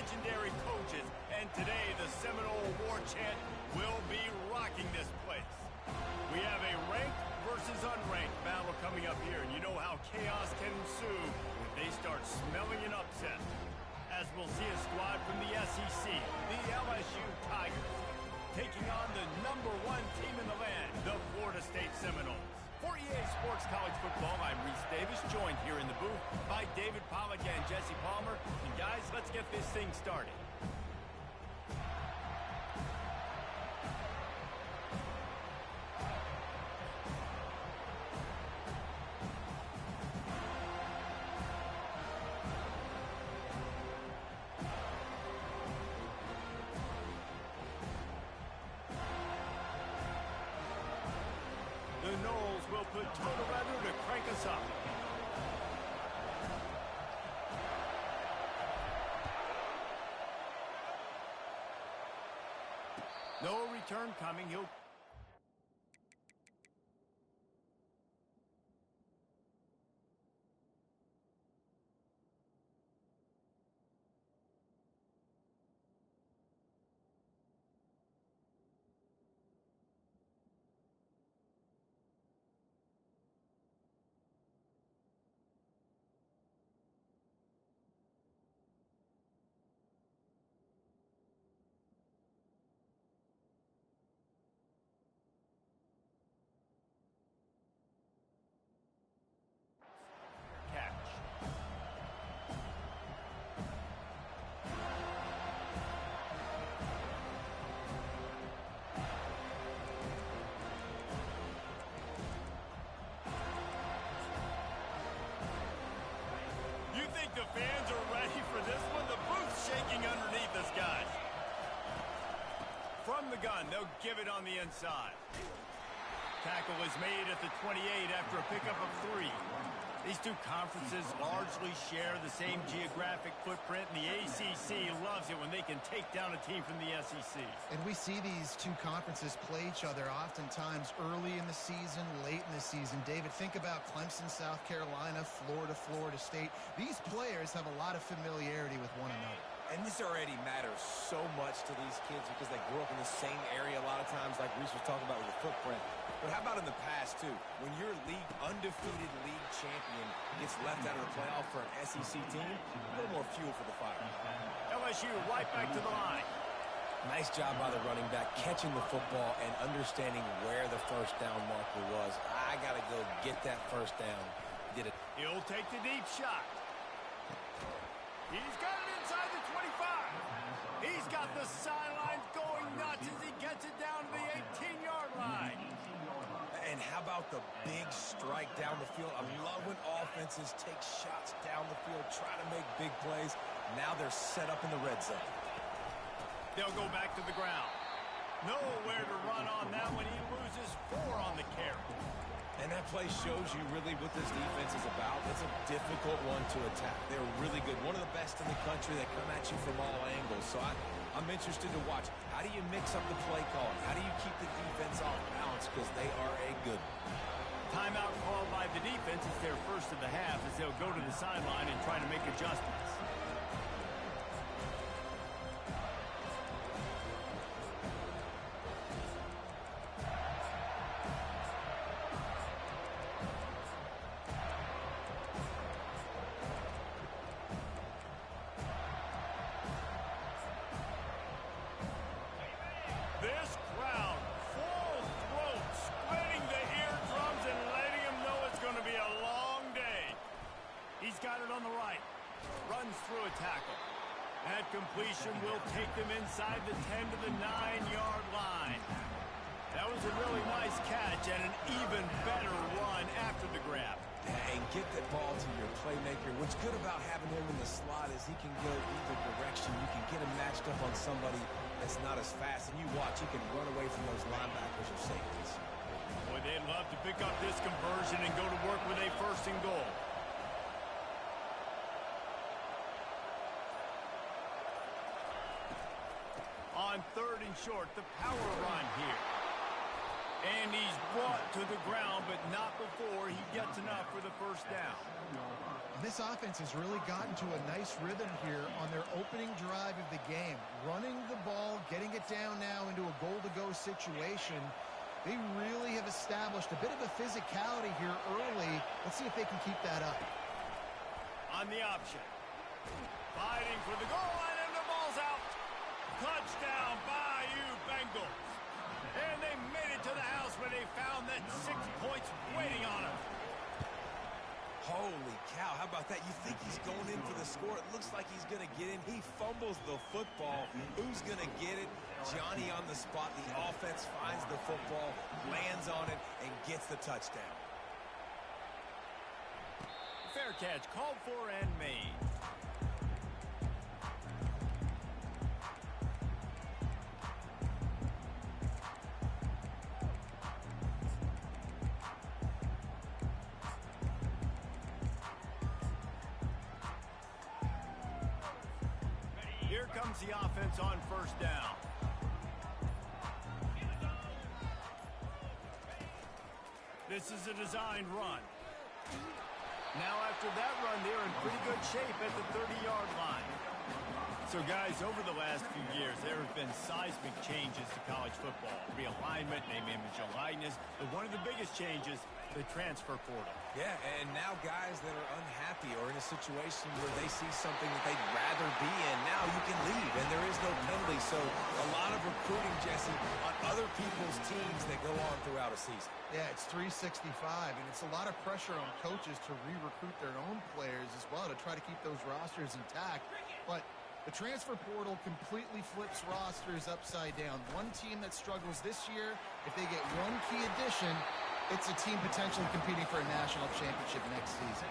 legendary coaches, and today the Seminole War Chant will be rocking this place. We have a ranked versus unranked battle coming up here, and you know how chaos can ensue if they start smelling an upset. As we'll see a squad from the SEC, the LSU Tigers, taking on the #1 team in the land, the Florida State Seminoles. For EA Sports College Football, I'm Reese Davis, joined here in the booth by David Pollack and Jesse Palmer. And guys, let's get this thing started. The Noles will put total weather to crank us up. No return coming. He'll... catch. You think the fans are ready for this one? The booth's shaking underneath us, guys. From the gun, they'll give it on the inside. Tackle is made at the 28 after a pickup of 3. These two conferences largely share the same geographic footprint, and the ACC loves it when they can take down a team from the SEC. And we see these two conferences play each other oftentimes early in the season, late in the season. David, think about Clemson, South Carolina, Florida, Florida State. These players have a lot of familiarity with one another. And this already matters so much to these kids because they grew up in the same area a lot of times, like Reese was talking about with the footprint. But how about in the past, too? When your undefeated league champion gets left out of the playoff for an SEC team, a little more fuel for the fire. LSU right back to the line. Nice job by the running back, catching the football and understanding where the first down marker was. I got to go get that first down. Did it. He'll take the deep shot. He's got it inside the 25. He's got the sidelines going nuts as he gets it down to the 18-yard line. And how about the big strike down the field? I love when offenses take shots down the field, try to make big plays. Now they're set up in the red zone. They'll go back to the ground. Nowhere to run on that one. He loses 4 on the carry. And that play shows you really what this defense is about. It's a difficult one to attack. They're really good. One of the best in the country. They come at you from all angles. So I'm interested to watch. How do you mix up the play calling? How do you keep the defense off balance? Because they are a good one. Timeout called by the defense is their first of the half as they'll go to the sideline and try to make adjustments. This crowd, full throat, splitting the eardrums and letting them know it's going to be a long day. He's got it on the right. Runs through a tackle. That completion will take them inside the 10 to the 9-yard line. That was a really nice catch and an even better run after the grab. And get that ball to your playmaker. What's good about having him in the slot is he can go either direction. You can get him matched up on somebody that's not as fast. And you watch, he can run away from those linebackers or safeties. Boy, they'd love to pick up this conversion and go to work with a 1st and goal. On 3rd and short, the power run here. And he's brought to the ground, but not before he gets enough for the first down. And this offense has really gotten to a nice rhythm here on their opening drive of the game. Running the ball, getting it down now into a goal-to-go situation. They really have established a bit of a physicality here early. Let's see if they can keep that up. On the option. Fighting for the goal line, and the ball's out. Touchdown, Bayou Bengals. And they made it to the house when they found that 6 points waiting on them. Holy cow, how about that? You think he's going in for the score. It looks like he's going to get in. He fumbles the football. Who's going to get it? Johnny on the spot. The offense finds the football, lands on it, and gets the touchdown. Fair catch called for and made. Here comes the offense on first down. This is a designed run. Now after that run, they're in pretty good shape at the 30-yard line. So guys, over the last few years, there have been seismic changes to college football. Realignment, name, image, and likeness. But one of the biggest changes, the transfer portal. Yeah, and now guys that are unhappy or in a situation where they see something that they'd rather be in, now you can leave, and there is no penalty. So a lot of recruiting, Jesse, on other people's teams that go on throughout a season. Yeah, it's 365, and it's a lot of pressure on coaches to re-recruit their own players as well to try to keep those rosters intact. But the transfer portal completely flips rosters upside down. One team that struggles this year, if they get one key addition, it's a team potentially competing for a national championship next season.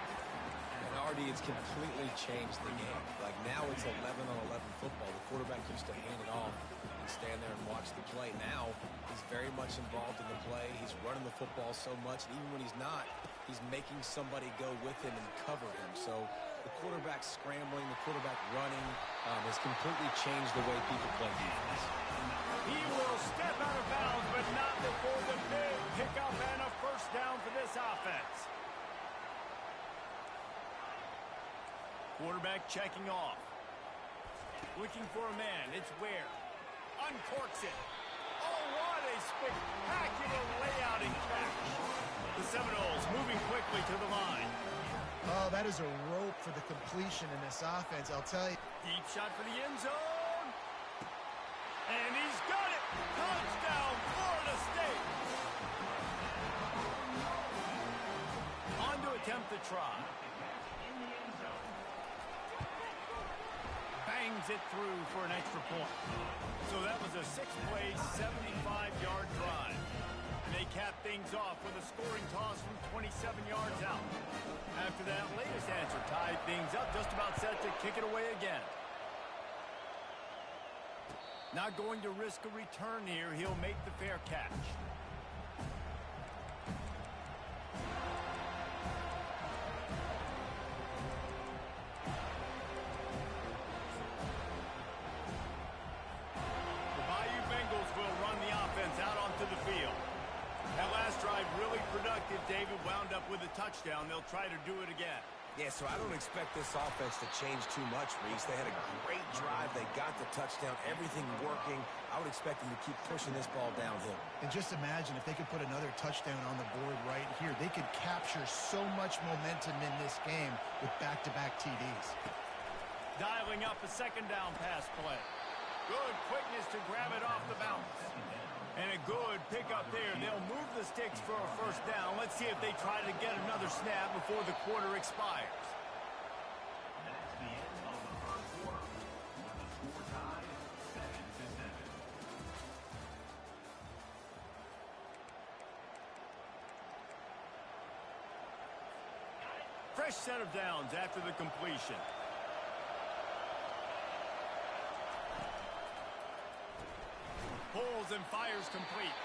And already it's completely changed the game. Like now it's 11-on-11 football. The quarterback used to hand it off and stand there and watch the play. Now he's very much involved in the play. He's running the football so much, and even when he's not, he's making somebody go with him and cover him. So the quarterback scrambling, the quarterback running has completely changed the way people play defense. He will step out of bounds, but not before the big pickup and a first down for this offense. Quarterback checking off. Looking for a man. It's Ware. Uncorks it. Oh, what a spectacular layout and catch. The Seminoles moving quickly to the line. Oh, that is a rope for the completion in this offense, I'll tell you. Deep shot for the end zone. And he's got it. Touchdown, Florida State. On to attempt the try. Bangs it through for an extra point. So that was a 6-play, 75-yard drive. They cap things off with a scoring toss from 27 yards out. After that latest answer tied things up, just about set to kick it away again. Not going to risk a return here. He'll make the fair catch. The Bayou Bengals will run the offense out onto the field. That last drive really productive. David wound up with a touchdown. They'll try to do it again. Yeah, so I don't expect this offense to change too much, Reese. They had a great drive. They got the touchdown. Everything working. I would expect them to keep pushing this ball downhill. And just imagine if they could put another touchdown on the board right here. They could capture so much momentum in this game with back-to-back TDs. Dialing up a second down pass play. Good quickness to grab it off the bounce. And a good pickup there. They'll move the sticks for a first down. Let's see if they try to get another snap before the quarter expires. That's the end of the first quarter. With the score tied 7-7. Fresh set of downs after the completion. Pulls and fires complete.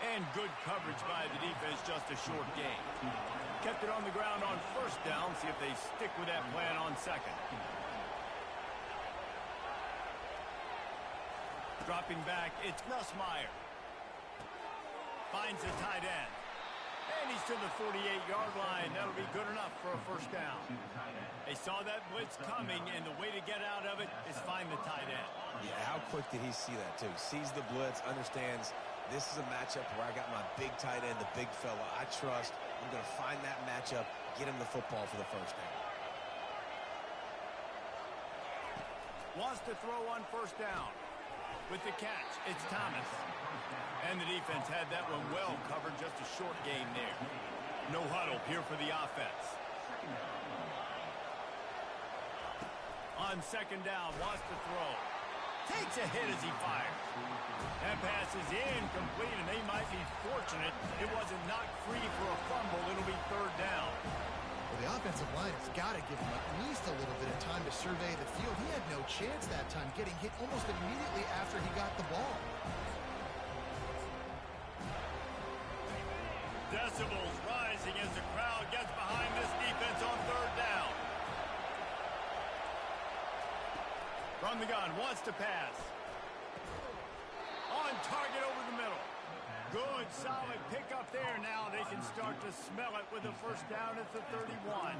And good coverage by the defense, just a short gain. Kept it on the ground on first down. See if they stick with that plan on second. Dropping back, it's Nussmeier. Finds the tight end. And he's to the 48-yard line. That'll be good enough for a first down. They saw that blitz coming, and the way to get out of it is find the tight end. Yeah, how quick did he see that, too? Sees the blitz, understands this is a matchup where I got my big tight end, the big fella I trust. I'm going to find that matchup, get him the football for the first down. Wants to throw on first down. With the catch, it's Thomas. And the defense had that one well covered, just a short game there. No huddle here for the offense. On second down, wants to throw. Takes a hit as he fires. That pass is incomplete, and they might be fortunate it wasn't knocked free for a fumble. It'll be third down. Well, the offensive line has got to give him at least a little bit of time to survey the field. He had no chance that time, getting hit almost immediately after he got the ball. Decibels rising as the crowd gets behind this defense on third down. From the gun, wants to pass. On target over the middle. Good, solid pickup there. Now they can start to smell it with a first down at the 31.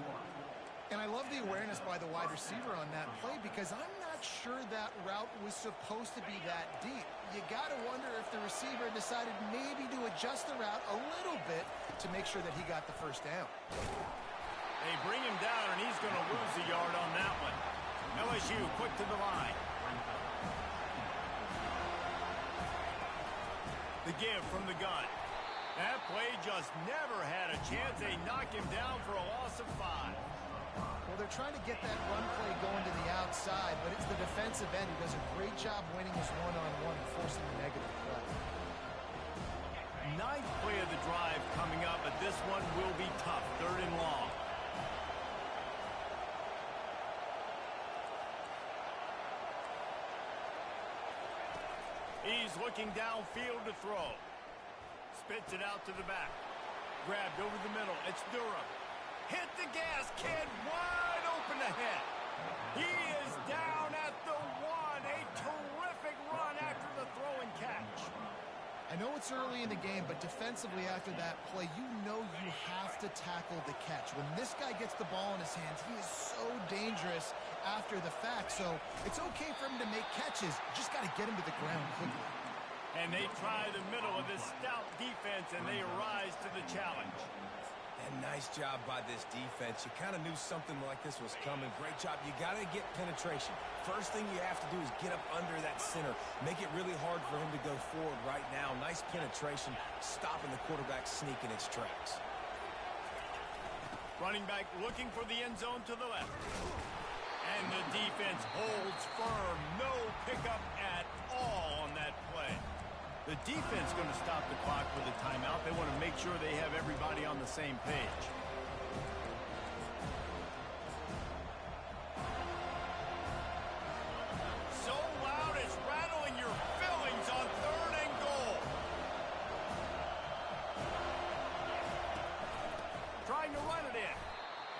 And I love the awareness by the wide receiver on that play because I'm not sure that route was supposed to be that deep. You got to wonder if the receiver decided maybe to adjust the route a little bit to make sure that he got the first down. They bring him down, and he's going to lose a yard on that one. LSU quick to the line. The give from the gun. That play just never had a chance. They knock him down for a loss of 5. Well, they're trying to get that run play going to the outside, but it's the defensive end who does a great job winning his one-on-one and forcing the negative play. Ninth play of the drive coming up, but this one will be tough. Third and long. He's looking downfield to throw. Spits it out to the back. Grabbed over the middle. It's Durham. Hit the gas, kid. Wide open ahead. He is down at the 1. A terrific run after the throw and catch. I know it's early in the game, but defensively after that play, you know you have to tackle the catch. When this guy gets the ball in his hands, he is so dangerous after the fact. So it's okay for him to make catches. Just got to get him to the ground quickly. And they try the middle of this stout defense, and they rise to the challenge. And nice job by this defense. You kind of knew something like this was coming. Great job. You got to get penetration. First thing you have to do is get up under that center. Make it really hard for him to go forward right now. Nice penetration, stopping the quarterback sneak in its tracks. Running back looking for the end zone to the left. And the defense holds firm. No pickup at all on that play. The defense going to stop the clock with a timeout. They want to make sure they have everybody on the same page. So loud it's rattling your fillings on third and goal. Trying to run it in.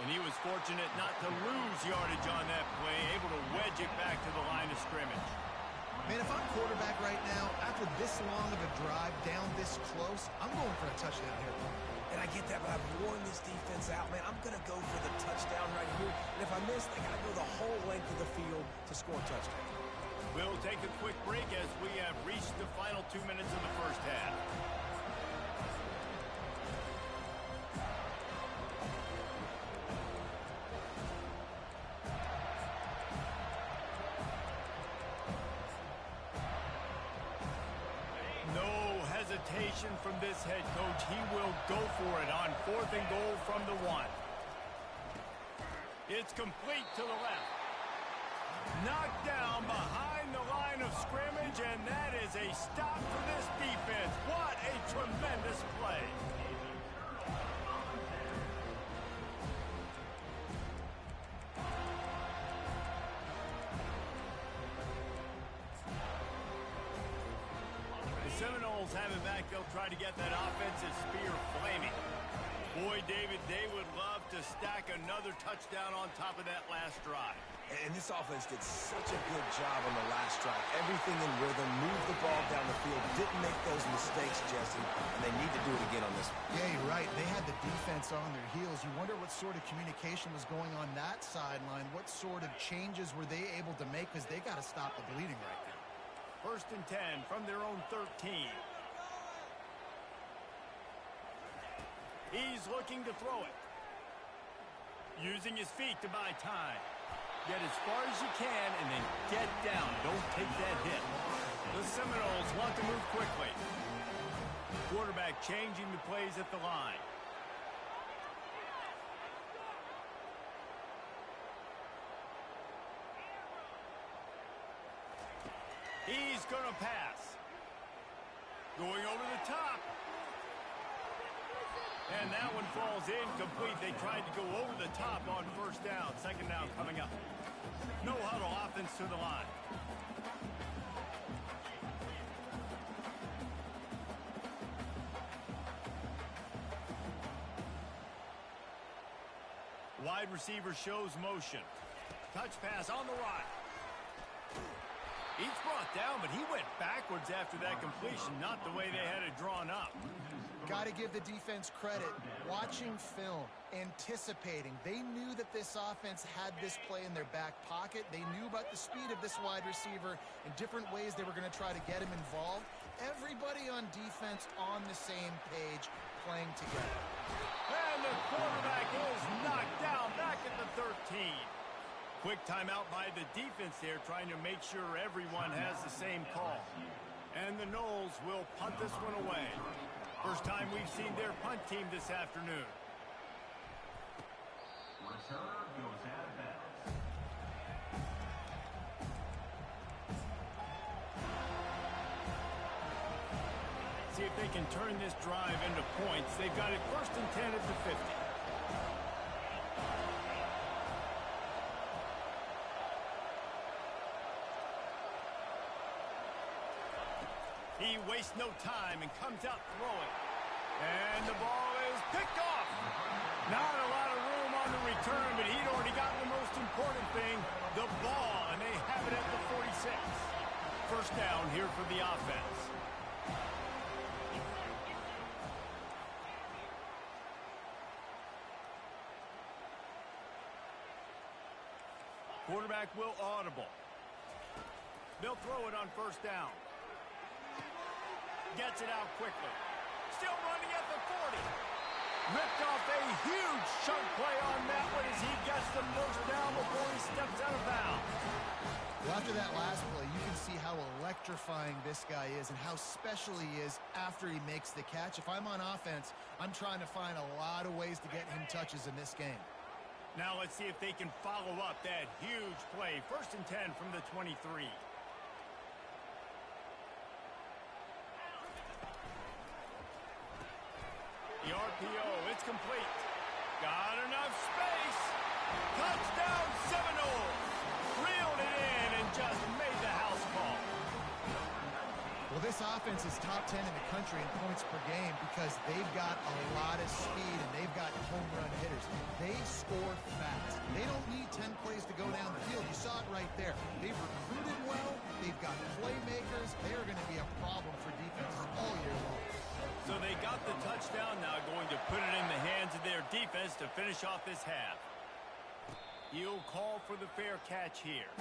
And he was fortunate not to lose yardage on that play, able to wedge it back to the line of scrimmage. Man, if I'm quarterback right now, after this long of a drive, down this close, I'm going for a touchdown here. And I get that, but I've worn this defense out, man. I'm going to go for the touchdown right here. And if I miss, they got to go the whole length of the field to score a touchdown. We'll take a quick break as we have reached the final 2 minutes of the first half. Hesitation from this head coach. He will go for it on 4th and goal from the 1. It's complete to the left. Knocked down behind the line of scrimmage, and that is a stop for this defense. What a tremendous play. Seminoles have it back. They'll try to get that offensive spear flaming. Boy, David, they would love to to stack another touchdown on top of that last drive. And this offense did such a good job on the last drive. Everything in rhythm, moved the ball down the field, didn't make those mistakes, Jesse, and they need to do it again on this one. Yeah, you're right. They had the defense on their heels. You wonder what sort of communication was going on that sideline. What sort of changes were they able to make, because they got to stop the bleeding right now. 1st and 10 from their own 13. He's looking to throw it. Using his feet to buy time. Get as far as you can and then get down. Don't take that hit. The Seminoles want to move quickly. Quarterback changing the plays at the line. He's going to pass. Going over the top. And that one falls incomplete. They tried to go over the top on 1st down. 2nd down coming up. No huddle offense to the line. Wide receiver shows motion. Touch pass on the right. He's brought down, but he went backwards after that completion, not the way they had it drawn up. Got to give the defense credit. Watching film, anticipating. They knew that this offense had this play in their back pocket. They knew about the speed of this wide receiver and different ways they were going to try to get him involved. Everybody on defense on the same page, playing together. And the quarterback is knocked down back at the 13. Quick timeout by the defense there, trying to make sure everyone has the same call. And the Noles will punt this one away. First time we've seen their punt team this afternoon. Return goes out of bounds. See if they can turn this drive into points. They've got it 1st and 10 at the 50. He wastes no time and comes out throwing. And the ball is picked off. Not a lot of room on the return, but he'd already gotten the most important thing, the ball, and they have it at the 46. 1st down here for the offense. Quarterback will audible. They'll throw it on 1st down. Gets it out quickly. Still running at the 40. Ripped off a huge chunk play on that one as he gets the 1st down before he steps out of bounds. Well, after that last play, you can see how electrifying this guy is and how special he is after he makes the catch. If I'm on offense, I'm trying to find a lot of ways to get him touches in this game. Now let's see if they can follow up that huge play. 1st and 10 from the 23. The RPO, it's complete. Got enough space. Touchdown Seminoles. Reeled it in and just made the house call. Well, this offense is top 10 in the country in points per game because they've got a lot of speed and they've got home run hitters. They score fast. They don't need 10 plays to go down the field. You saw it right there. They've recruited well. They've got playmakers. They're going to be a problem for defenses all year long. So they got the touchdown, now going to put it in the hands of their defense to finish off this half. He'll call for the fair catch here.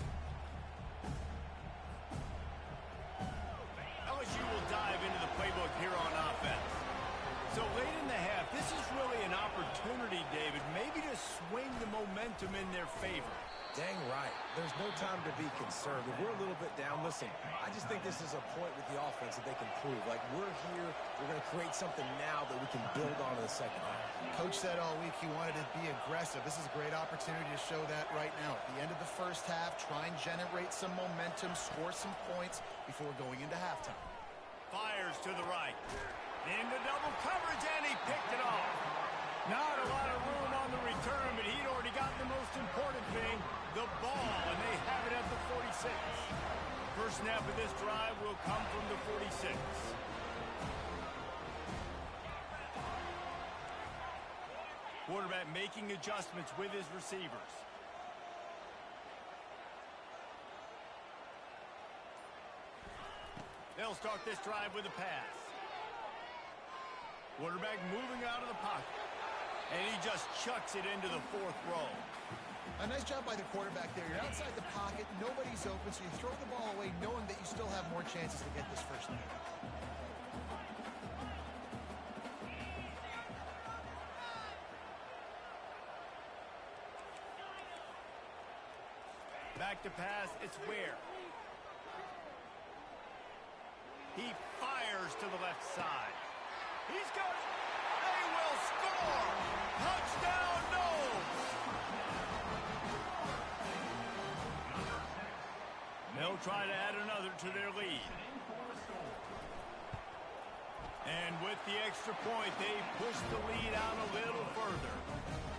LSU will dive into the playbook here on offense. So late in the half, this is really an opportunity, David, maybe to swing the momentum in their favor. Dang right. There's no time to be concerned. If we're a little bit down, listen, I just think this is a point with the offense that they can prove. Like, we're here, we're going to create something now that we can build on in the 2nd half. Coach said all week he wanted to be aggressive. This is a great opportunity to show that right now. At the end of the 1st half, try and generate some momentum, score some points before going into halftime. Fires to the right. Into double coverage, and he picked it off. Not a lot of room on the return, but he'd already gotten the most important thing, the ball, and they have it at the 46. First snap of this drive will come from the 46. Quarterback making adjustments with his receivers. They'll start this drive with a pass. Quarterback moving out of the pocket. And he just chucks it into the fourth row. A nice job by the quarterback there. You're outside the pocket, nobody's open, so you throw the ball away knowing that you still have more chances to get this first down. Back to pass, it's Ware. He fires to the left side. He's got it. They will score. Touchdown, Noles. They'll try to add another to their lead. And with the extra point, they push the lead out a little further.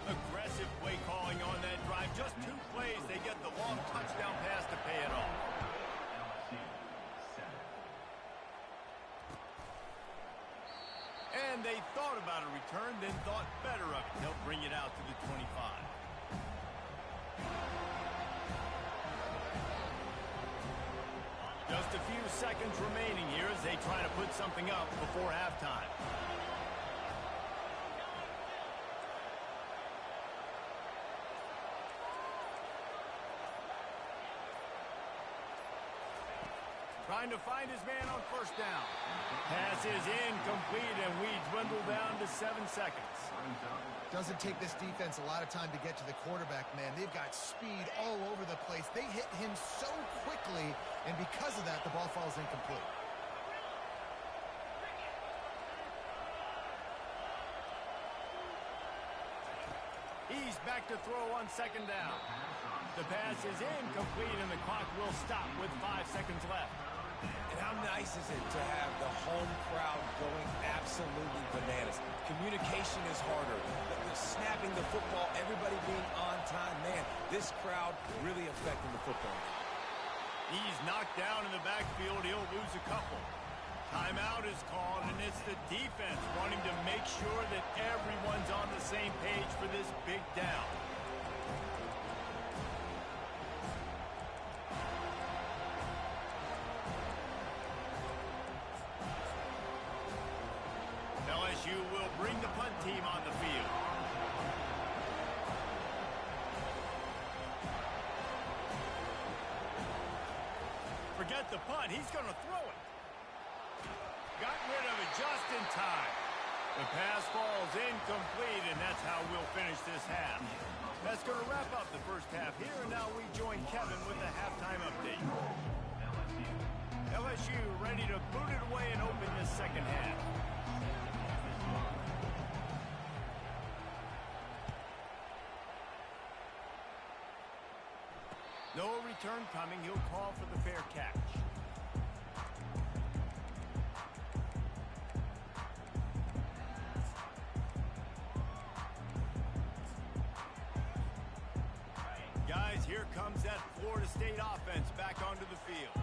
Aggressive play calling on that drive. Just 2 plays, they get the long touchdown pass to pay it off. And they thought about a return, then thought better of it. They'll bring it out to the 25. Just a few seconds remaining here as they try to put something up before halftime. Trying to find his man on first down. Pass is incomplete, and we dwindle down to 7 seconds. Doesn't take this defense a lot of time to get to the quarterback, man. They've got speed all over the place. They hit him so quickly, and because of that, the ball falls incomplete. He's back to throw on second down. The pass is incomplete, and the clock will stop with 5 seconds left. And how nice is it to have the home crowd going absolutely bananas? Communication is harder. The snapping the football, everybody being on time. Man, this crowd really affecting the football. He's knocked down in the backfield. He'll lose a couple. Timeout is called, and it's the defense wanting to make sure that everyone's on the same page for this big down. LSU will bring the punt team on the field. Forget the punt. He's going to throw it. Got rid of it just in time. The pass falls incomplete, and that's how we'll finish this half. That's going to wrap up the first half here, and now we join Kevin with the halftime update. LSU ready to boot it away and open this second half. No return coming. He'll call for the fair catch. Guys, here comes that Florida State offense back onto the field.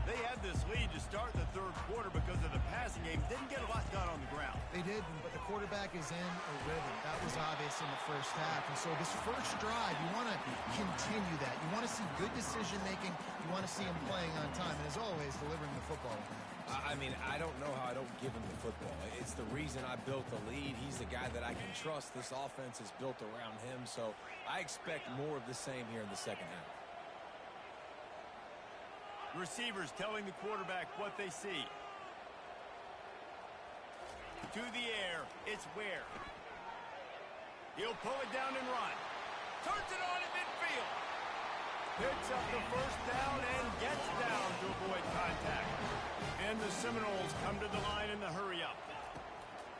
They had this lead to start the third quarter because of the passing game. Didn't get a lot done on the ground. They did, but the quarterback is in a rhythm. That was obvious in the first half. And so this first drive, you want to continue that. You want to see good decision-making. You want to see him playing on time. And as always, delivering the football. I mean, I don't know how I don't give him the football. It's the reason I built the lead. He's the guy that I can trust. This offense is built around him. So I expect more of the same here in the second half. Receivers telling the quarterback what they see. To the air, it's Ware. He'll pull it down and run. Turns it on at midfield. Picks up the first down and gets down to avoid contact. And the Seminoles come to the line in the hurry-up.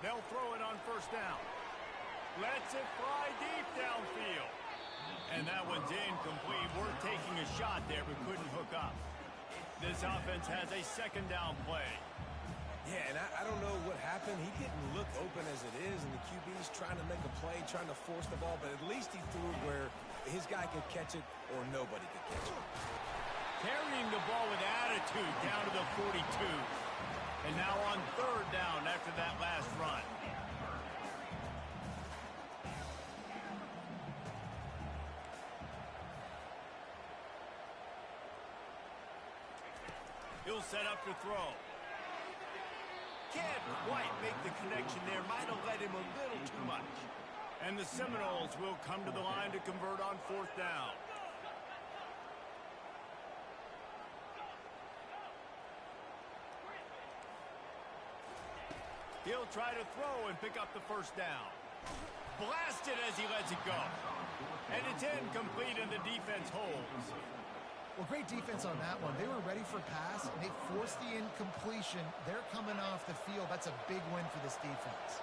They'll throw it on first down. Lets it fly deep downfield. And that one's incomplete. We're taking a shot there, but couldn't hook up. This offense has a second down play. Yeah, and I don't know what happened. He didn't look open as it is, and the QB's trying to make a play, trying to force the ball, but at least he threw it where his guy could catch it or nobody could catch it. Carrying the ball with attitude down to the 42. And now on third down after that last run. He'll set up to throw. Can't quite make the connection there. Might have led him a little too much. And the Seminoles will come to the line to convert on 4th down. He'll try to throw and pick up the 1st down. Blasted as he lets it go. And it's incomplete and the defense holds. Well, great defense on that one. They were ready for pass, and they forced the incompletion. They're coming off the field. That's a big win for this defense.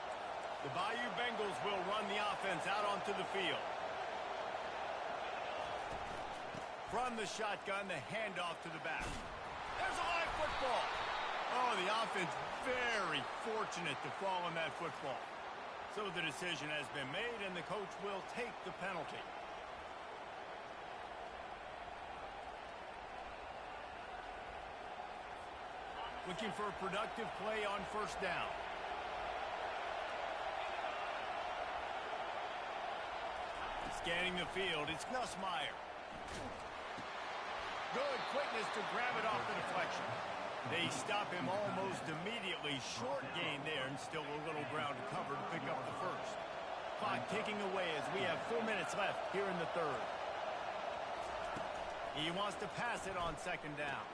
The Bayou Bengals will run the offense out onto the field. From the shotgun, the handoff to the back. There's a live football. Oh, the offense very fortunate to fall on that football. So the decision has been made, and the coach will take the penalty. Looking for a productive play on 1st down. Scanning the field, it's Nussmeier. Good quickness to grab it off the deflection. They stop him almost immediately. Short gain there, and still a little ground to cover to pick up the 1st. Clock ticking away as we have 4 minutes left here in the 3rd. He wants to pass it on 2nd down.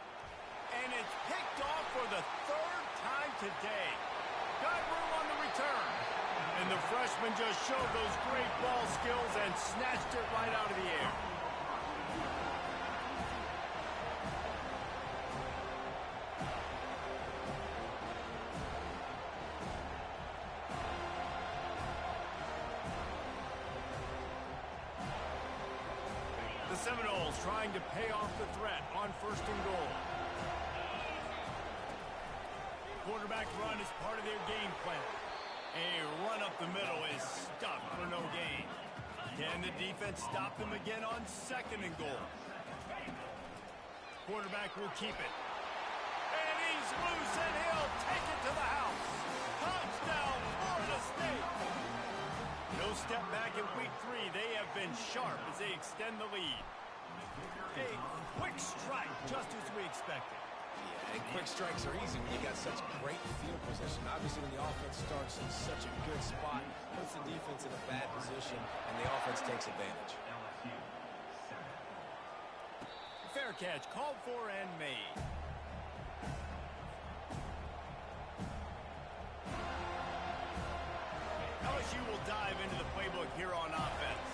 And it's picked off for the 3rd time today. Got room on the return. And the freshman just showed those great ball skills and snatched it right out of the air. The Seminoles trying to pay off the threat on 1st and goal. Quarterback run is part of their game plan. A run up the middle is stuck for no gain. Can the defense stop them again on 2nd and goal? Quarterback will keep it. And he's loose, and he'll take it to the house. Touchdown, Florida State. No step back in week 3. They have been sharp as they extend the lead. A quick strike, just as we expected. Yeah, and quick strikes are easy when you got such great field position. Obviously, when the offense starts in such a good spot, puts the defense in a bad position, and the offense takes advantage. Fair catch, called for and made. LSU will dive into the playbook here on offense.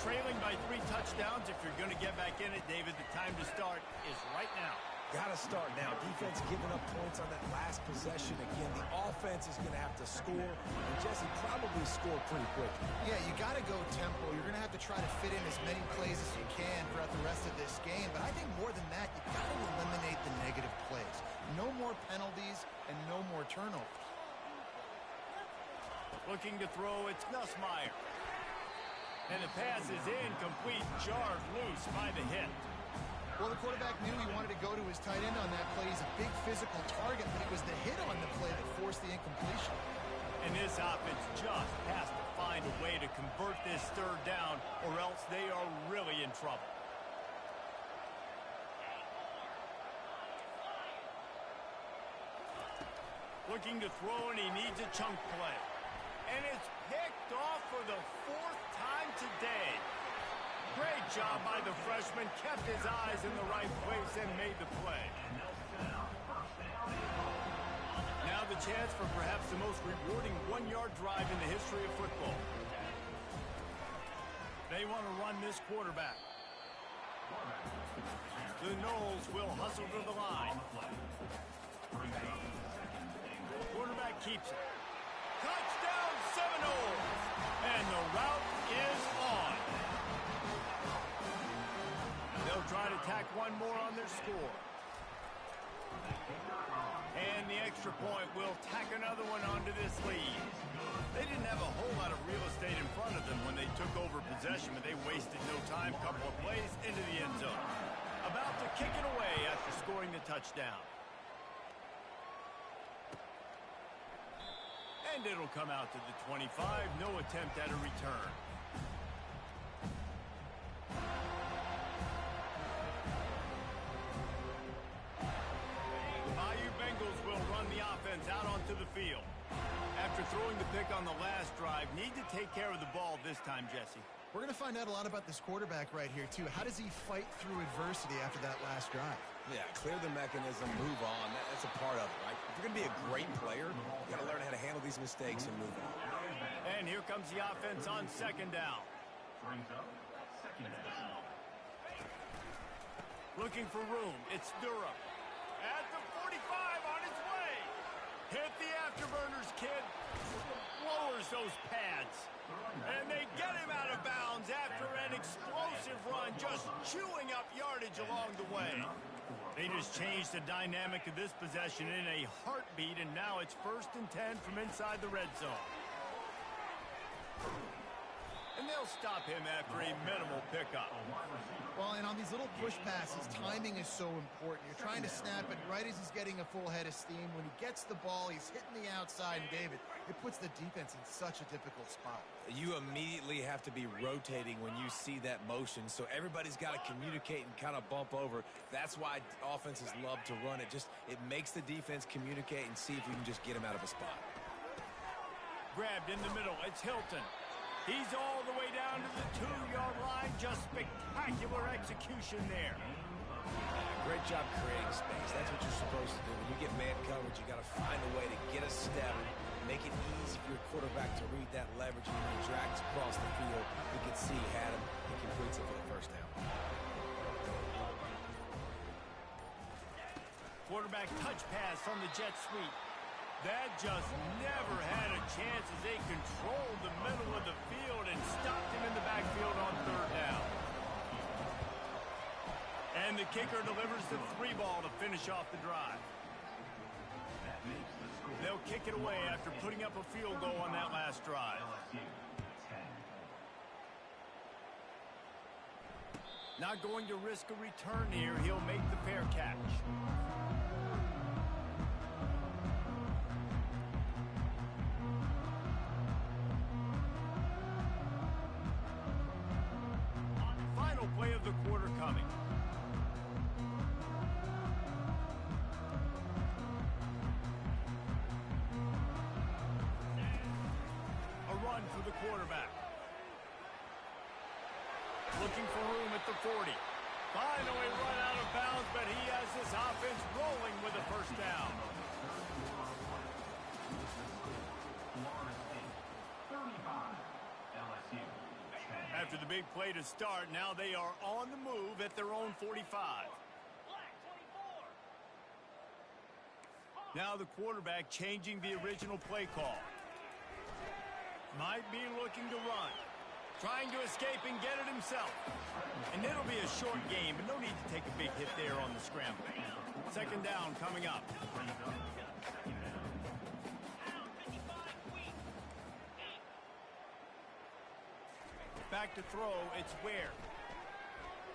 Trailing by 3 touchdowns. If you're going to get back in it, David, the time to start is right now. Got to start now. Defense giving up points on that last possession. Again, the offense is going to have to score, and Jesse probably score pretty quickly. Yeah, you got to go tempo. You're going to have to try to fit in as many plays as you can throughout the rest of this game. But I think more than that, you got to eliminate the negative plays. No more penalties and no more turnovers. Looking to throw, it's Nussmeier. And the pass is incomplete, jarred loose by the hit. Well, the quarterback knew he wanted to go to his tight end on that play. He's a big physical target, but it was the hit on the play that forced the incompletion. And this offense just has to find a way to convert this 3rd down, or else they are really in trouble. Looking to throw, and he needs a chunk play. And it's picked off for the 4th time today. Great job by the freshman. Kept his eyes in the right place and made the play. Now the chance for perhaps the most rewarding 1-yard drive in the history of football. They want to run this quarterback. The Noles will hustle to the line. Quarterback keeps it. Touchdown Seminoles! And the route is on. They'll try to tack one more on their score. And the extra point will tack another one onto this lead. They didn't have a whole lot of real estate in front of them when they took over possession, but they wasted no time. Couple of plays into the end zone. About to kick it away after scoring the touchdown. And it'll come out to the 25. No attempt at a return. offense out onto the field. After throwing the pick on the last drive, need to take care of the ball this time, Jesse. We're going to find out a lot about this quarterback right here, too. How does he fight through adversity after that last drive? Yeah, clear the mechanism, move on. That's a part of it, right? If you're going to be a great player, you got to learn how to handle these mistakes and move on. And here comes the offense on second down. Brings up second down. Looking for room. It's Durham. At the 45 on his way. Hit the afterburners, kid. Lowers those pads. And they get him out of bounds after an explosive run, just chewing up yardage along the way. They just changed the dynamic of this possession in a heartbeat, and now it's 1st and 10 from inside the red zone. And they'll stop him after a minimal pickup. Well, and on these little push passes, timing is so important. You're trying to snap it right as he's getting a full head of steam. When he gets the ball, he's hitting the outside, and David, it puts the defense in such a difficult spot. You immediately have to be rotating when you see that motion, so everybody's got to communicate and kind of bump over. That's why offenses love to run it. It makes the defense communicate and see if we can just get him out of a spot. Grabbed in the middle. It's Hilton. He's all the way down to the 2-yard line. Just spectacular execution there. Great job creating space. That's what you're supposed to do. When you get man coverage, you got to find a way to get a step, make it easy for your quarterback to read that leverage, and when he drags across the field, you can see he had him. He completes it for the first down. Quarterback touch pass on the jet sweep. That just never had a chance as they controlled the middle of the field and stopped him in the backfield on 3rd down. And the kicker delivers the 3 ball to finish off the drive. They'll kick it away after putting up a field goal on that last drive. Not going to risk a return here. He'll make the fair catch. Play of the quarter coming. A run for the quarterback. Looking for room at the 40. Finally run out of bounds, but he has this offense rolling with a 1st down. After the big play to start, now they are on the move at their own 45. Now the quarterback changing the original play call. Might be looking to run. Trying to escape and get it himself. And it'll be a short game, but no need to take a big hit there on the scramble. 2nd down coming up. Back to throw, it's Ware.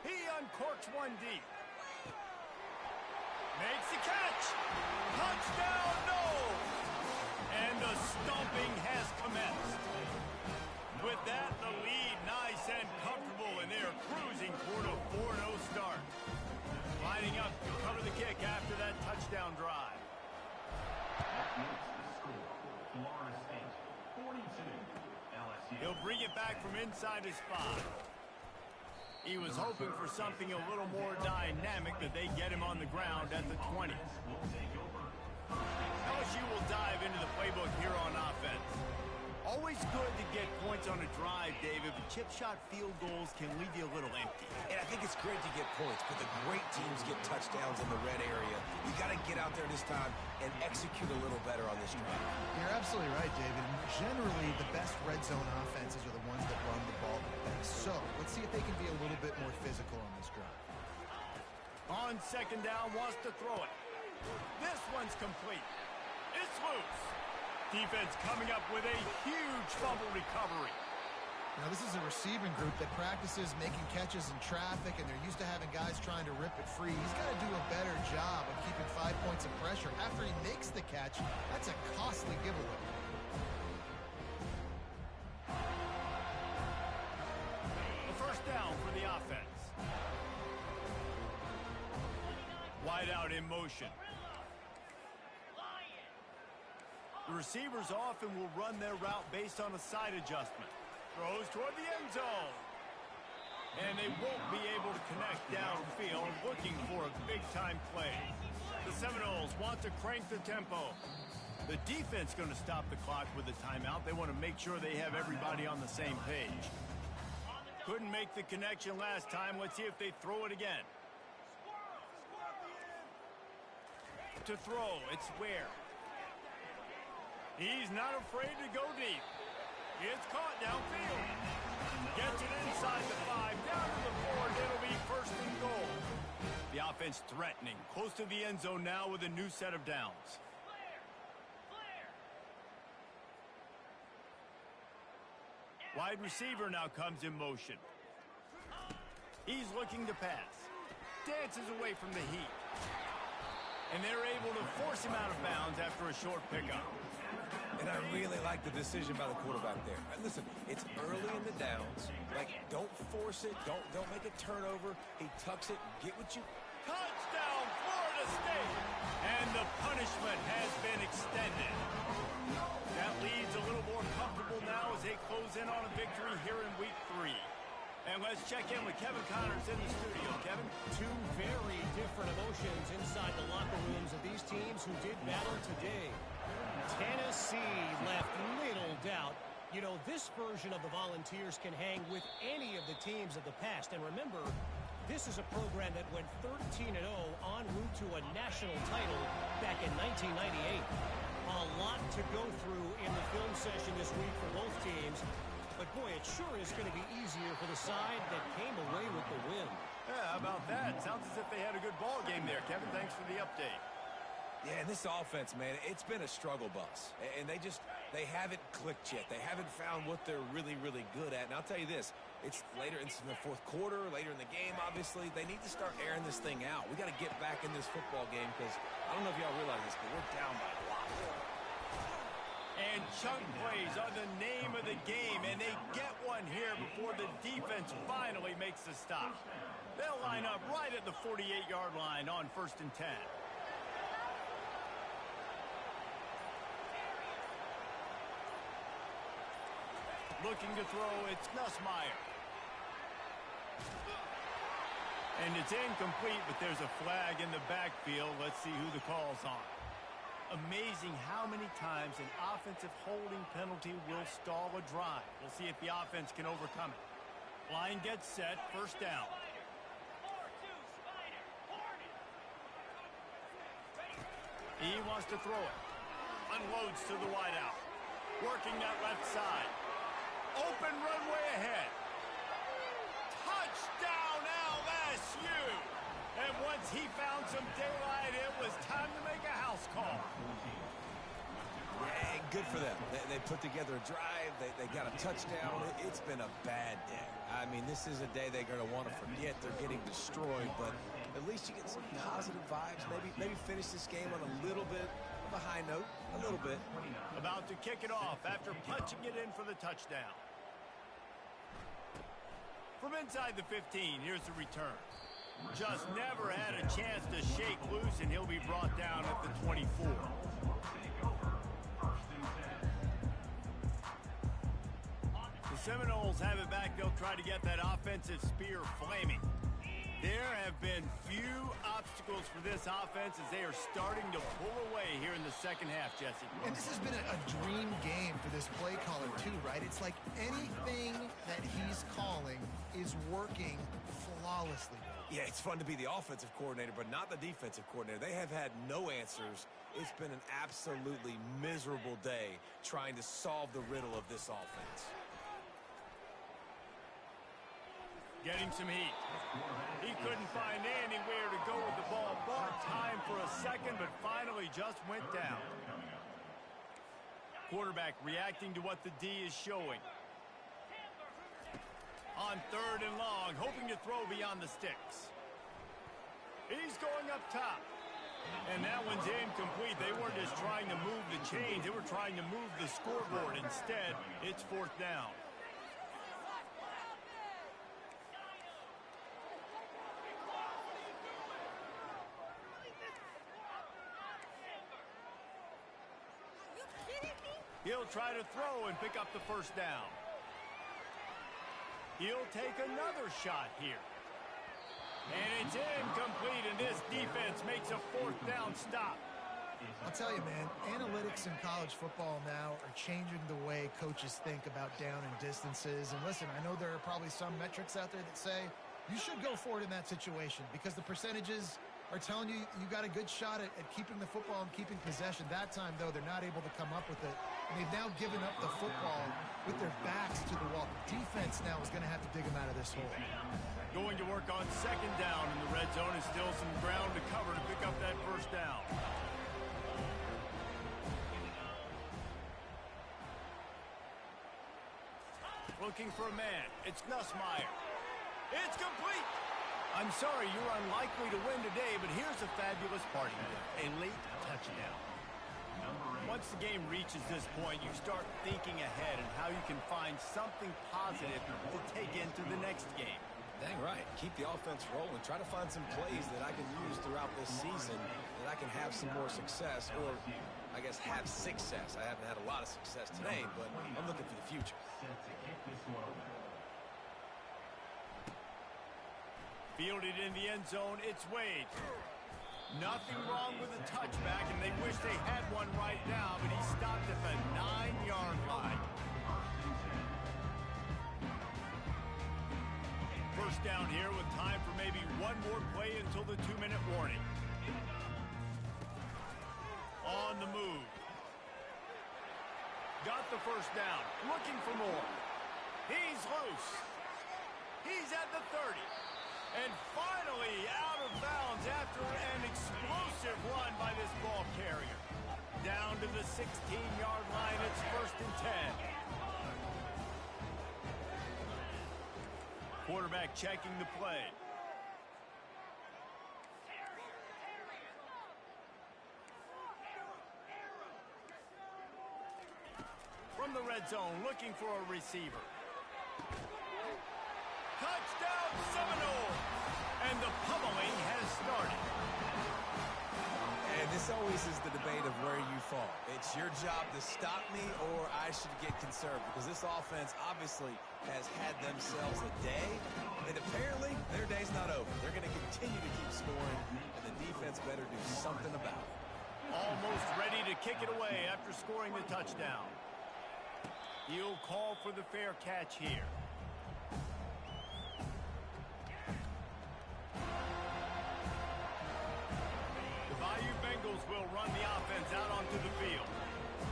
He uncorks one deep. Makes the catch. Touchdown, no! And the stomping has commenced. With that, the lead nice and comfortable, and they are cruising toward a 4-0 start. Lining up to cover the kick after that touchdown drive. That makes the score. Florida State, 42. LSU. He'll bring it back from inside his 5. He was hoping for something a little more dynamic, that they get him on the ground at the 20. LSU will dive into the playbook here on offense. Always good to get points on a drive, David, but chip shot field goals can leave you a little empty. And I think it's great to get points, but the great teams get touchdowns in the red area. You got to get out there this time and execute a little better on this drive. You're absolutely right, David. Generally, the best red zone offenses are the ones that run the ball the best. So let's see if they can be a little bit more physical on this drive. On 2nd down, wants to throw it. This one's complete. It's loose. Defense coming up with a huge fumble recovery. Now, this is a receiving group that practices making catches in traffic, and they're used to having guys trying to rip it free. He's got to do a better job of keeping 5 points of pressure. After he makes the catch, that's a costly giveaway. A 1st down for the offense. Wide out in motion. The receivers often will run their route based on a side adjustment. Throws toward the end zone. And they won't be able to connect downfield, looking for a big-time play. The Seminoles want to crank the tempo. The defense going to stop the clock with a timeout. They want to make sure they have everybody on the same page. Couldn't make the connection last time. Let's see if they throw it again. To throw, it's Ware. He's not afraid to go deep. It's caught downfield. Gets it inside the 5, down to the 4, and it'll be first and goal. The offense threatening, close to the end zone now with a new set of downs. Wide receiver now comes in motion. He's looking to pass. Dances away from the heat. And they're able to force him out of bounds after a short pickup. And I really like the decision by the quarterback there. Listen, it's early in the downs. Like, don't force it. Don't make a turnover. He tucks it. Get what you... Touchdown, Florida State! And the punishment has been extended. That leads a little more comfortable now as they close in on a victory here in Week 3. And let's check in with Kevin Connors in the studio. Kevin? Two very different emotions inside the locker rooms of these teams who did battle today. Tennessee left little doubt. You know, this version of the Volunteers can hang with any of the teams of the past. And remember, this is a program that went 13-0 en route to a national title back in 1998. A lot to go through in the film session this week for both teams. But, boy, it sure is going to be easier for the side that came away with the win. Yeah, how about that? Sounds as if they had a good ball game there. Kevin, thanks for the update. Yeah, and this offense, man, it's been a struggle bus. And they haven't clicked yet. They haven't found what they're really, really good at. And I'll tell you this, it's later in the fourth quarter, later in the game, obviously. They need to start airing this thing out. We got to get back in this football game because I don't know if y'all realize this, but we're down by a lot. And chunk plays are the name of the game, and they get one here before the defense finally makes the stop. They'll line up right at the 48-yard line on 1st and 10. Looking to throw, it's Nussmeier. And it's incomplete, but there's a flag in the backfield. Let's see who the call's on. Amazing how many times an offensive holding penalty will stall a drive. We'll see if the offense can overcome it. Line gets set, first down. He wants to throw it. Unloads to the wideout. Working that left side. Open runway ahead. Touchdown LSU! And once he found some daylight, it was time to make a house call. Yeah, good for them. They put together a drive. They got a touchdown. It's been a bad day. I mean, this is a day they're going to want to forget. They're getting destroyed, but at least you get some positive vibes. Maybe finish this game on a little bit of a high note. A little bit. About to kick it off after punching it in for the touchdown. From inside the 15, here's the return. Just never had a chance to shake loose, and he'll be brought down at the 24. The Seminoles have it back. They'll try to get that offensive spear flaming. There have been few obstacles for this offense as they are starting to pull away here in the second half, Jesse. And this has been a dream game for this play caller, too, right? It's like anything that he's calling is working flawlessly. Yeah, it's fun to be the offensive coordinator, but not the defensive coordinator. They have had no answers. It's been an absolutely miserable day trying to solve the riddle of this offense. Getting some heat. He couldn't find anywhere to go with the ball. Bought time for a second, but finally just went down. Quarterback reacting to what the D is showing. On 3rd and long, hoping to throw beyond the sticks. He's going up top. And that one's incomplete. They weren't just trying to move the chains. They were trying to move the scoreboard. Instead, it's 4th down. He'll try to throw and pick up the first down. He'll take another shot here. And it's incomplete, and this defense makes a fourth down stop. I'll tell you, man, analytics in college football now are changing the way coaches think about down and distances. And listen, I know there are probably some metrics out there that say you should go for it in that situation because the percentages are telling you you got a good shot at keeping the football and keeping possession. That time, though, they're not able to come up with it. And they've now given up the football with their backs to the wall. The defense now is going to have to dig them out of this hole. Going to work on second down in the red zone is still some ground to cover to pick up that first down. Looking for a man. It's Nussmeier. It's complete. I'm sorry, you're unlikely to win today, but here's a fabulous party trick. A late touchdown. Once the game reaches this point, you start thinking ahead and how you can find something positive to take into the next game. Dang right. Keep the offense rolling. Try to find some plays that I can use throughout this season that I can have some more success, or I guess have success. I haven't had a lot of success today, but I'm looking for the future. Fielded in the end zone, it's Wade. Nothing wrong with the touchback, and they wish they had one right now, but he stopped at the 9-yard line. First down here with time for maybe one more play until the 2-minute warning. On the move. Got the first down. Looking for more. He's loose. He's at the 30. And finally out of bounds after an explosive run by this ball carrier. Down to the 16-yard line. It's 1st and 10. Quarterback checking the play. From the red zone, looking for a receiver. Touchdown Seminoles! And the pummeling has started. And this always is the debate of where you fall. It's your job to stop me, or I should get concerned, because this offense obviously has had themselves a day, and apparently their day's not over. They're going to continue to keep scoring, and the defense better do something about it. Almost ready to kick it away after scoring the touchdown. He'll call for the fair catch here. The Bayou Bengals will run the offense out onto the field.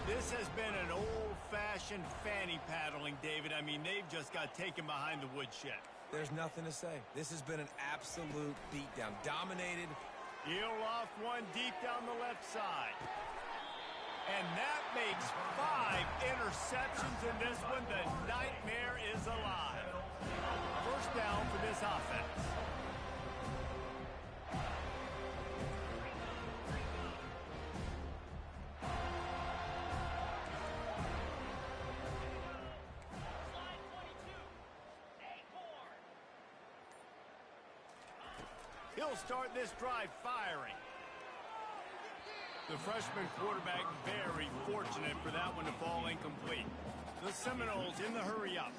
This has been an old-fashioned fanny paddling, David. I mean, they've just got taken behind the woodshed. There's nothing to say. This has been an absolute beatdown. Dominated. He'll loft one deep down the left side. And that makes 5 interceptions in this one. The nightmare is alive. First down for this offense. He'll start this drive firing. The freshman quarterback very fortunate for that one to fall incomplete. The Seminoles in the hurry-up.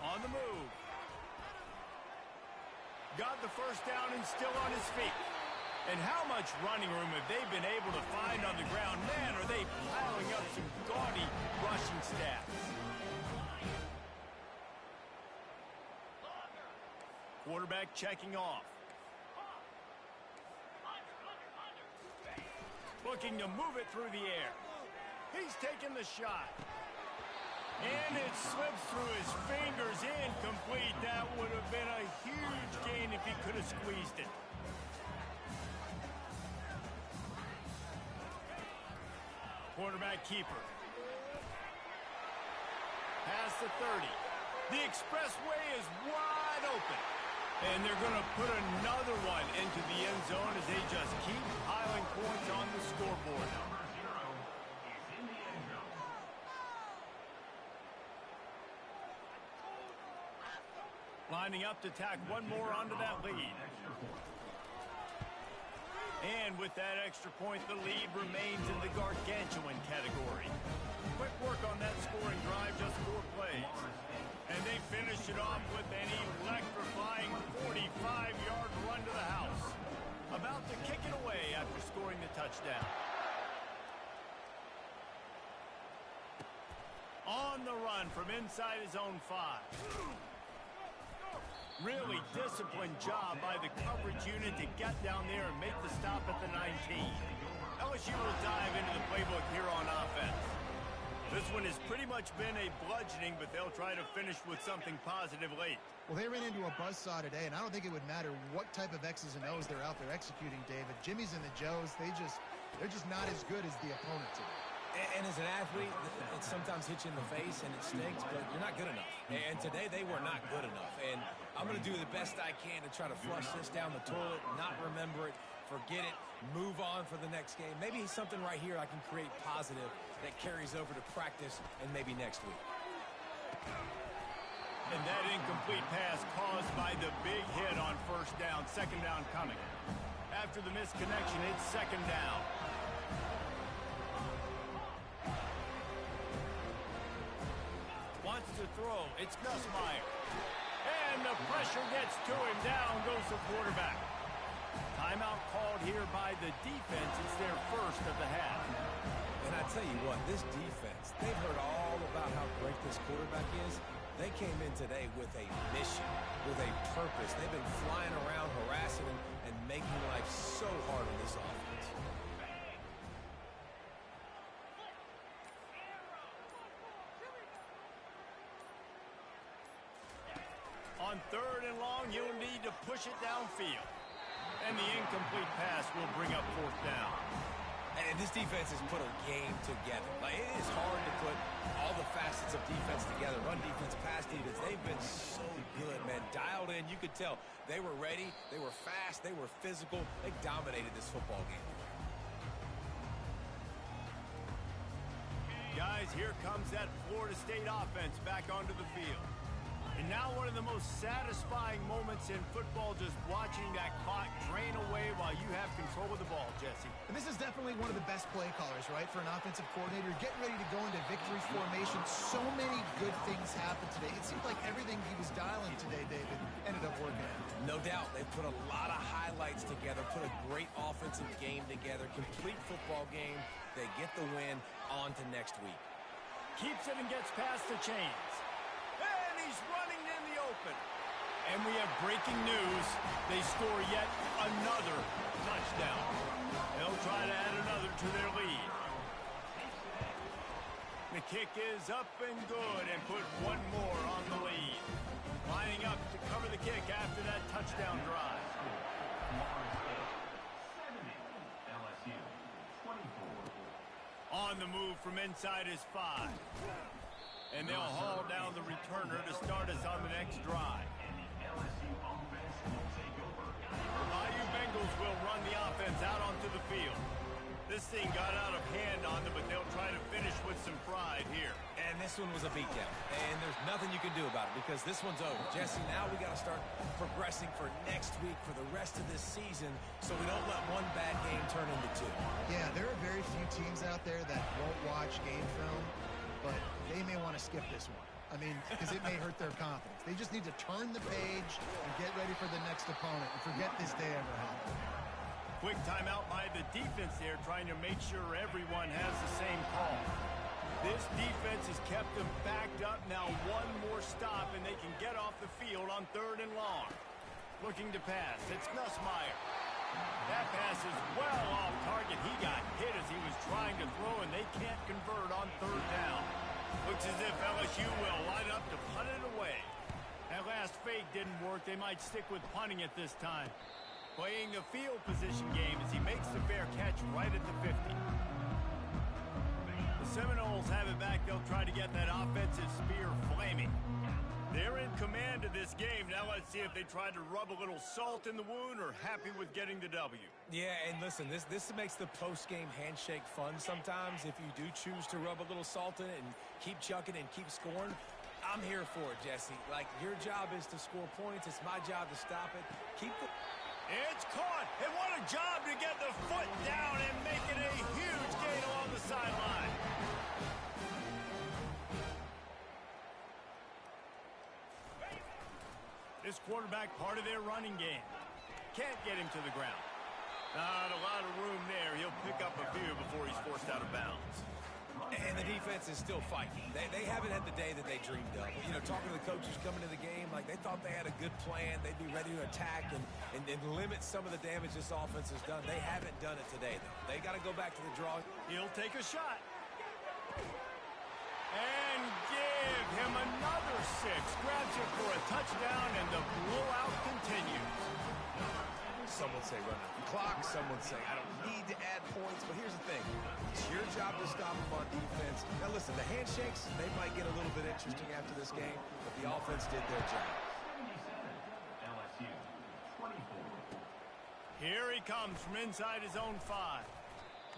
On the move. Got the first down and still on his feet. And how much running room have they been able to find on the ground? Man, are they piling up some gaudy rushing stats. Quarterback checking off. Looking to move it through the air. He's taking the shot. And it slips through his fingers, incomplete. That would have been a huge gain if he could have squeezed it. Quarterback keeper. Past the 30. The expressway is wide open. And they're going to put another one into the end zone as they just keep piling points on the scoreboard. Lining up to tack one more onto that lead. And with that extra point, the lead remains in the gargantuan category. Quick work on that scoring drive, just 4 plays. And they finish it off with an electrifying 45-yard run to the house. About to kick it away after scoring the touchdown. On the run from inside his own 5. Really disciplined job by the coverage unit to get down there and make the stop at the 19. LSU will dive into the playbook here on offense. This one has pretty much been a bludgeoning, but they'll try to finish with something positive late. Well, they ran into a buzzsaw today, and I don't think it would matter what type of X's and O's they're out there executing, David. Jimmy's and the Joes, they're just not as good as the opponent today. And as an athlete, it sometimes hits you in the face and it stinks, but you're not good enough. And today they were not good enough. And I'm going to do the best I can to try to flush this down the toilet, not remember it, forget it, move on for the next game. Maybe something right here I can create positive that carries over to practice and maybe next week. And that incomplete pass caused by the big hit on first down, second down coming. After the missed connection, it's second down. Wants to throw. It's Nussmeier. And the pressure gets to him. Down goes the quarterback. Timeout called here by the defense. It's their first of the half. And I tell you what, this defense, they've heard all about how great this quarterback is. They came in today with a mission, with a purpose. They've been flying around, harassing and making life so hard on this offense. On third and long, you'll need to push it downfield. And the incomplete pass will bring up fourth down. And this defense has put a game together. Like, it is hard to put all the facets of defense together. Run defense, pass defense. They've been so good, man. Dialed in. You could tell they were ready. They were fast. They were physical. They dominated this football game. Guys, here comes that Florida State offense back onto the field. And now one of the most satisfying moments in football, just watching that clock drain away while you have control of the ball, Jesse. And this is definitely one of the best play callers, right, for an offensive coordinator. Getting ready to go into victory formation. So many good things happened today. It seemed like everything he was dialing today, David, ended up working out. No doubt. They put a lot of highlights together, put a great offensive game together, complete football game. They get the win. On to next week. Keeps it and gets past the chains. And he's running in the open. And we have breaking news. They score yet another touchdown. They'll try to add another to their lead. The kick is up and good and put one more on the lead. Lining up to cover the kick after that touchdown drive. On the move from inside his 5. And they'll haul down the returner to start us on the next drive. The Bayou Bengals will run the offense out onto the field. This thing got out of hand on them, but they'll try to finish with some pride here. And this one was a beatdown. And there's nothing you can do about it because this one's over. Jesse, now we got to start progressing for next week, for the rest of this season, so we don't let one bad game turn into 2. Yeah, there are very few teams out there that won't watch game film, but they may want to skip this one. I mean, because it may hurt their confidence. They just need to turn the page and get ready for the next opponent and forget this day ever happened. Quick timeout by the defense there, trying to make sure everyone has the same call. This defense has kept them backed up. Now one more stop, and they can get off the field on third and long. Looking to pass. It's Nussmeier. That pass is well off target. He got hit as he was trying to throw, and they can't convert on third down. Looks as if LSU will line up to punt it away. That last fake didn't work. They might stick with punting it this time. Playing the field position game as he makes the fair catch right at the 50. The Seminoles have it back. They'll try to get that offensive spear flaming. They're in command of this game. Now let's see if they try to rub a little salt in the wound or happy with getting the W. Yeah, and listen, this makes the post-game handshake fun sometimes. If you do choose to rub a little salt in it and keep chucking and keep scoring, I'm here for it, Jesse. Like, your job is to score points. It's my job to stop it. It's caught, and what a job to get the foot down and make it a huge gain along the sideline. This quarterback part of their running game. Can't get him to the ground. Not a lot of room there. He'll pick up a few before he's forced out of bounds. And the defense is still fighting. They haven't had the day that they dreamed of. You know, talking to the coaches coming to the game, like they thought they had a good plan. They'd be ready to attack and limit some of the damage this offense has done. They haven't done it today, though. They got to go back to the drawing. He'll take a shot. And give him another 6. Grabs it for a touchdown, and the blowout continues. Some would say run out the clock. Some would say I don't need to add points. But here's the thing. It's your job to stop them on defense. Now, listen, the handshakes, they might get a little bit interesting after this game, but the offense did their job. 77, LSU, 24. Here he comes from inside his own 5.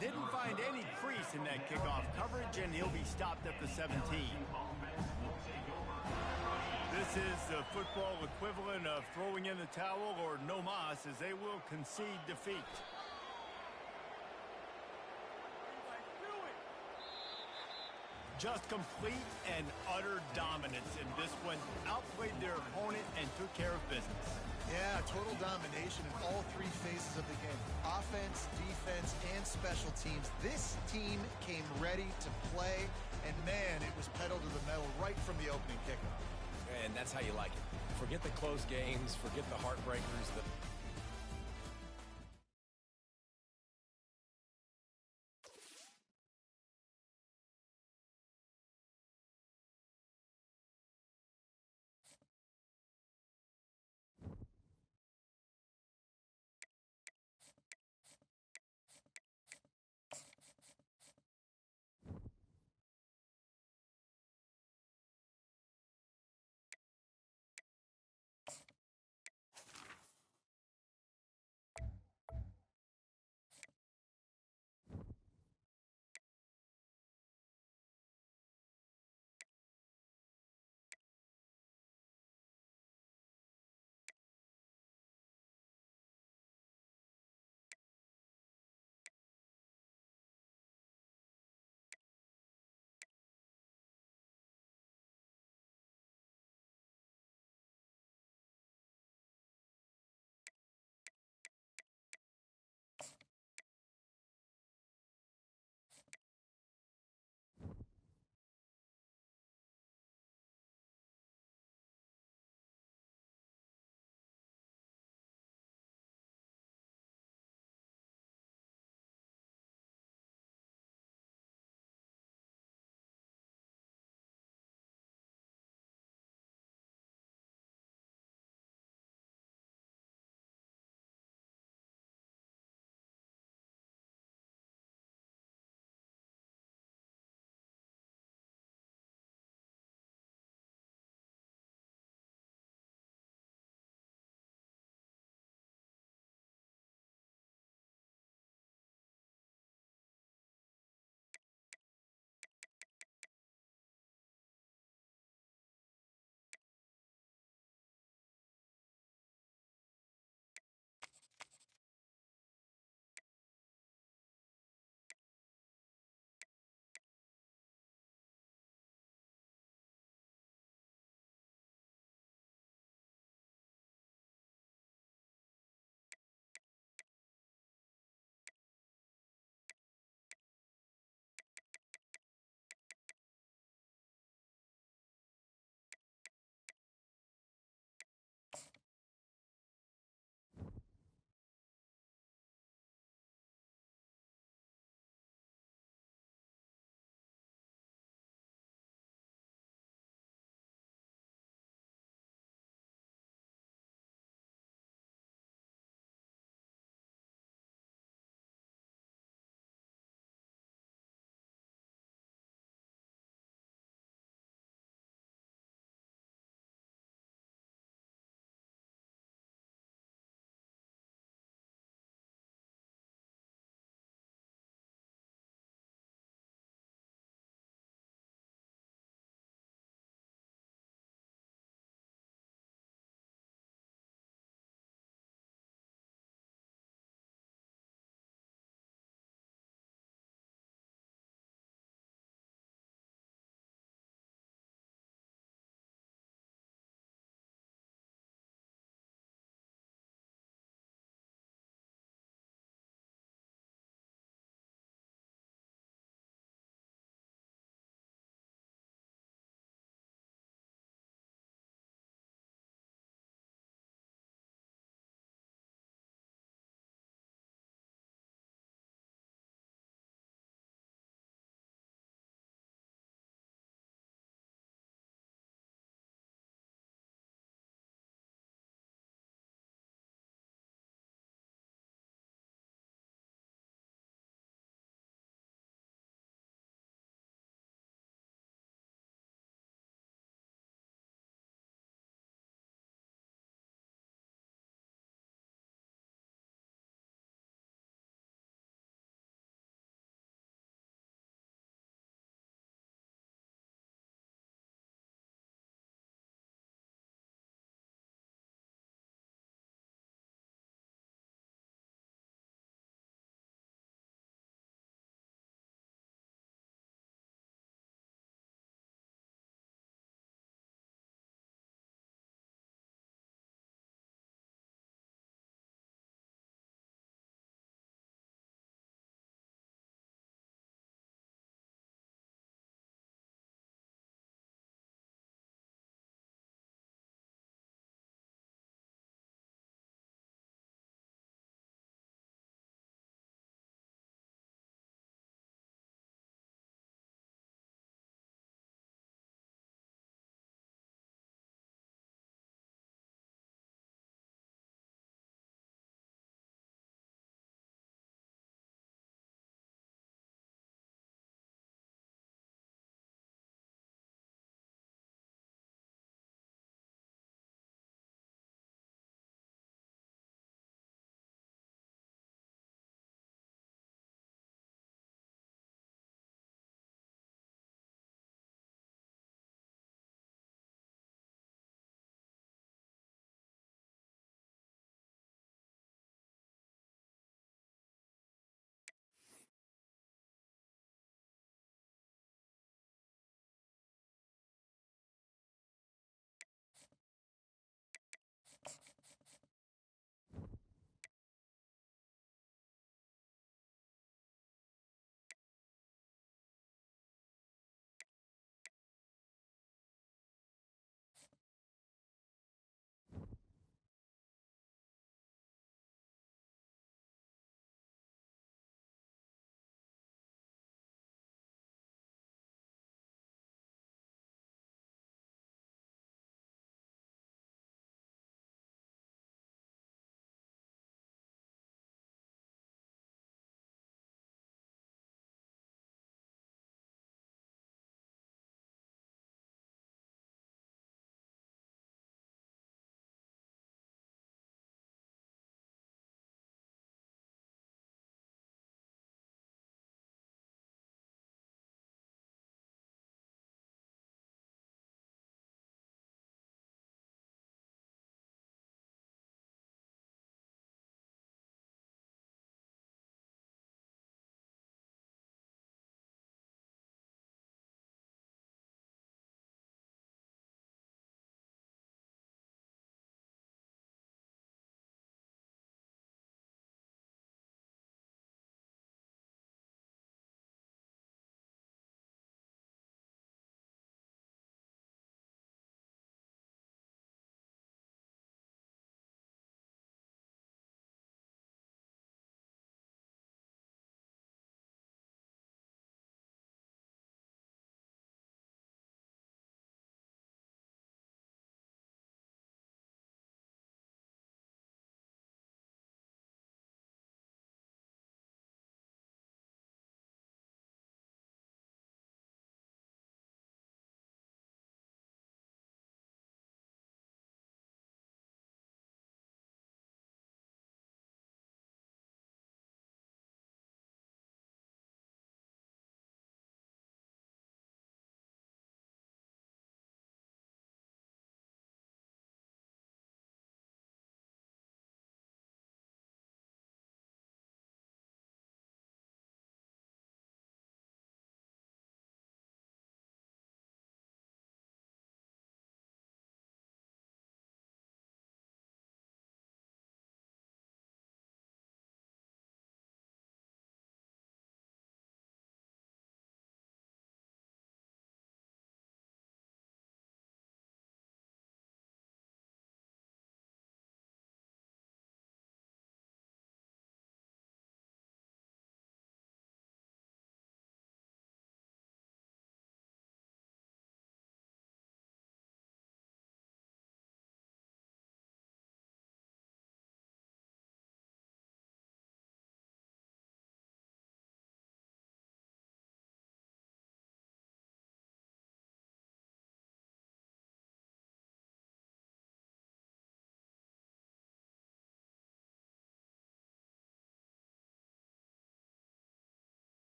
Didn't find any crease in that kickoff coverage, and he'll be stopped at the 17. This is the football equivalent of throwing in the towel or no mas, as they will concede defeat. Just complete and utter dominance in this one. Outplayed their opponent and took care of business. Yeah, total domination in all 3 phases of the game. Offense, defense, and special teams. This team came ready to play, and man, it was pedal to the metal right from the opening kickoff. And that's how you like it. Forget the close games, forget the heartbreakers,